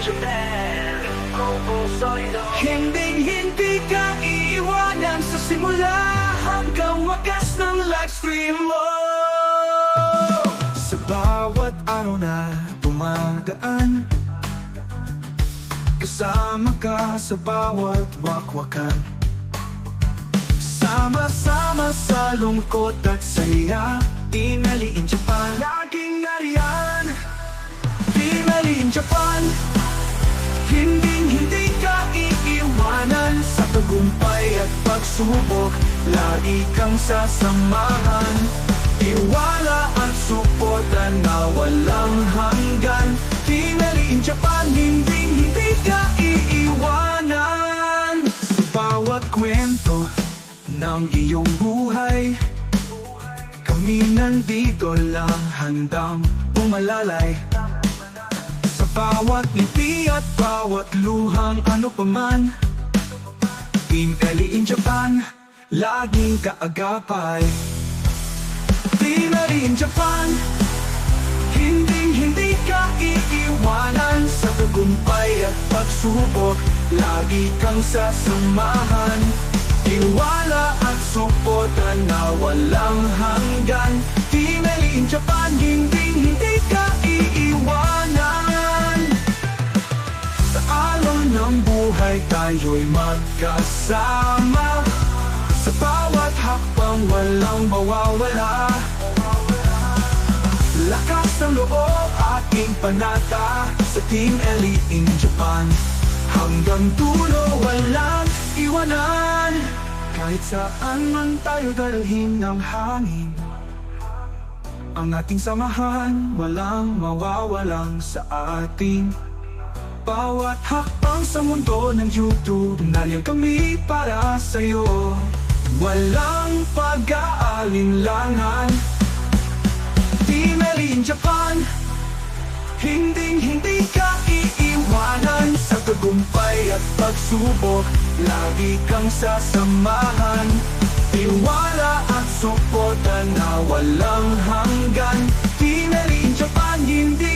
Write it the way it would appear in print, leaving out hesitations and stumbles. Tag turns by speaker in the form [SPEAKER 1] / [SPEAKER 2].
[SPEAKER 1] Japan.
[SPEAKER 2] Hindi ka iiwanan sa simula hanggang wakas ng livestream mo. Sa bawat araw na dumadaan, kasama ka sa bawat wakwakan. Sama-sama sa lungkot at saya, Team Ellie in Japan. Laging nariyan, Team Ellie in Japan. Hindi ka iiwanan sa tagumpay at pagsubok. Lagi kang sasamahan, tiwala at suporta na walang hanggan. Team Ellie in Japan, hindi ka iiwanan. Sa bawat kwento ng iyong buhay, kami nandito lang handang umalalay. Sa bawat ngiti at bawat luhang ano paman, Team Ellie in Japan, laging kaagapay. Team Ellie in Japan, hindi ka iiwanan sa tagumpay at pagsubok. Lagi kang sasamahan, tiwala at suporta na walang hanggan. Team Ellie in Japan, hindi ka iiwanan. Sa alon ng buhay tayo'y magkasama, sa bawat hakbang walang mawawala. Lakas ng loob ating panata sa Team Ellie in Japan. Hanggang dulo walang iwanan. Kahit saan man tayo dalhin ng hangin, ang ating samahan walang mawawalang sa ating bawat hakbang sa mundo ng YouTube. Nandiyan kami para sa'yo, walang pag-aalinlangan. Team Ellie in Japan, hindi ka iiwanan sa tagumpay at pagsubok. Lagi kang sasamahan, tiwala at suporta na walang hanggan. Team Ellie in Japan, hindi